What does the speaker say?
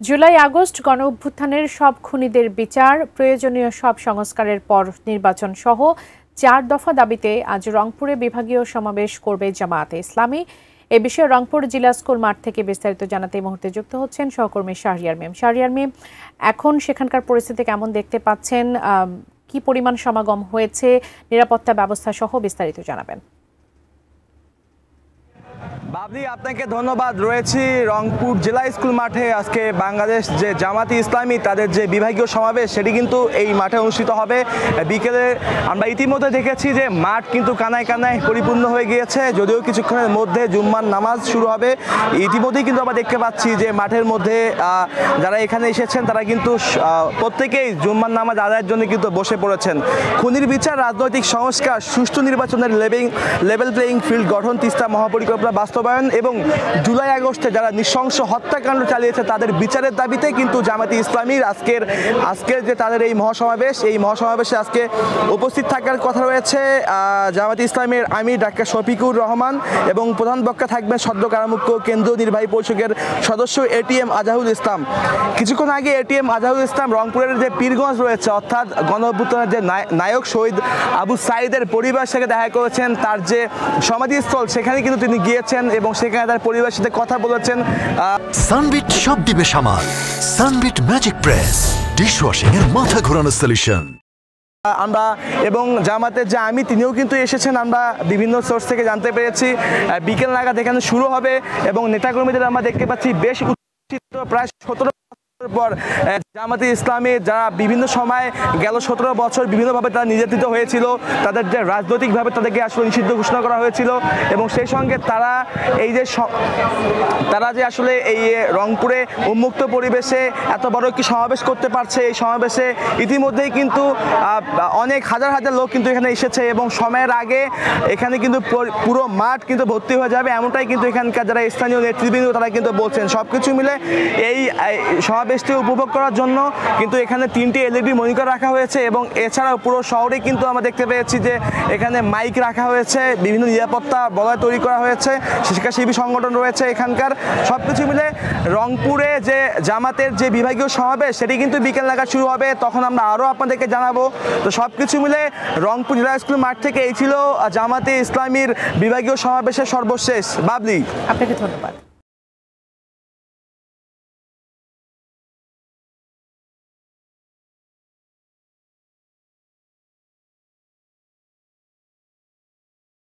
July August গণঅভ্যুত্থানের সব খুনিদের বিচার, প্রয়োজনীয় সব সংস্কারের পর নির্বাচন সহ ৪ দফা দাবিতে আজ রংপুরে বিভাগীয় সমাবেশ করবে জামায়াতে ইসলামী। এ বিষয়ে রংপুর জিলা স্কুল মাঠ থেকে বিস্তারিত জানাতে এই মুহূর্তে যুক্ত হচ্ছেন সহকর্মী শাহরিয়ার মিম। শাহরিয়ার মিম, এখন সেখানকার পরিস্থিতি কেমন দেখতে পাচ্ছেন? কি পরিমাণ সমাগম হয়েছে, নিরাপত্তা ব্যবস্থা সহ বিস্তারিত জানাবেন। বাবলি, আপনাকে ধন্যবাদ। রয়েছি রংপুর জেলা স্কুল মাঠে। আজকে বাংলাদেশ যে জামায়াতে ইসলামী তাদের যে বিভাগীয় সমাবেশ সেটি কিন্তু এই মাঠে অনুষ্ঠিত হবে বিকেলে। আমরা ইতিমধ্যে দেখেছি যে মাঠ কিন্তু কানায় কানায় পরিপূর্ণ হয়ে গিয়েছে, যদিও কিছুক্ষণের মধ্যে জুম্মার নামাজ শুরু হবে। ইতিমধ্যেই কিন্তু আমরা দেখতে পাচ্ছি যে মাঠের মধ্যে যারা এখানে এসেছেন তারা কিন্তু প্রত্যেকেই জুম্মার নামাজ আদায়ের জন্য কিন্তু বসে পড়েছেন। খুনির বিচার, রাজনৈতিক সংস্কার, সুষ্ঠু নির্বাচনের লেভেল প্লেয়িং ফিল্ড গঠন, তিস্তা মহাপরিকল্পনা বাস্তবায়ন এবং জুলাই আগস্টে যারা নৃশংস হত্যাকাণ্ড চালিয়েছে তাদের বিচারের দাবিতে কিন্তু জামায়াতে ইসলামীর আজকের যে তাদের এই মহাসমাবেশে আজকে উপস্থিত থাকার কথা রয়েছে জামায়াতে ইসলামীর আমির ডাক্তার শফিকুর রহমান এবং প্রধান বক্তা থাকবেন সদ্য কারামুক্ত কেন্দ্রীয় নির্বাহী পরিষদের সদস্য এটিএম আজাহুল ইসলাম। কিছুক্ষণ আগে এটিএম আজাহুল ইসলাম রংপুরের যে পীরগঞ্জ রয়েছে, অর্থাৎ গণঅভ্যুত্থানের যে নায়ক শহীদ আবু সাঈদের পরিবারের সাথে দেখা করেছেন। তার যে সমাধিস্থল সেখানে কিন্তু তিনি গিয়েছেন এবং সেখানে তার পরিবারের সাথে কথা বলেছেন। সানবিট সব দিবে সামাল। সানবিট ম্যাজিক প্রেস ডিশওয়াশিং এর মাথা ঘোরানো সলিউশন। আমরা এবং জামাতের যে আমি তিনিও কিন্তু এসেছেন, আমরা বিভিন্ন সোর্স থেকে জানতে পেরেছি বিকেল নাগাদ এখানে শুরু হবে এবং নেতাকর্মীদের আমরা দেখতে পাচ্ছি বেশ উচ্ছিষ্ট, প্রায় 17 পর জামায়াতে ইসলামী যারা বিভিন্ন সময় গেল 17 বছর বিভিন্নভাবে তারা নির্যাতিত হয়েছিল, তাদের যে রাজনৈতিকভাবে তাদেরকে আসলে নিষিদ্ধ ঘোষণা করা হয়েছিল এবং সেই সঙ্গে তারা যে আসলে এই রংপুরে উন্মুক্ত পরিবেশে এত বড় একটি সমাবেশ করতে পারছে। এই সমাবেশে ইতিমধ্যেই কিন্তু অনেক হাজার হাজার লোক কিন্তু এখানে এসেছে এবং সময়ের আগে এখানে কিন্তু পুরো মাঠ কিন্তু ভর্তি হয়ে যাবে, এমনটাই কিন্তু এখানকার যারা স্থানীয় নেতৃবৃন্দ তারা কিন্তু বলছেন। সবকিছু মিলে এই সমাবেশটি উপভোগ করার জন্য কিন্তু এখানে 3টি LED মনিটর রাখা হয়েছে এবং এছাড়াও পুরো শহরে কিন্তু আমরা দেখতে পেয়েছি যে এখানে মাইক রাখা হয়েছে, বিভিন্ন নিরাপত্তা বলয় তৈরি করা হয়েছে, স্বেচ্ছাসেবী সংগঠন রয়েছে এখানকার। সবকিছু মিলে রংপুরে যে জামাতের যে বিভাগীয় সমাবেশ সেটি কিন্তু বিকেল নাগাদ শুরু হবে, তখন আমরা আরও আপনাদেরকে জানাবো। তো সবকিছু মিলে রংপুর জেলা স্কুল মাঠ থেকে এই ছিল জামাতে ইসলামীর বিভাগীয় সমাবেশের সর্বশেষ। বাবলি, আপনাকে ধন্যবাদ।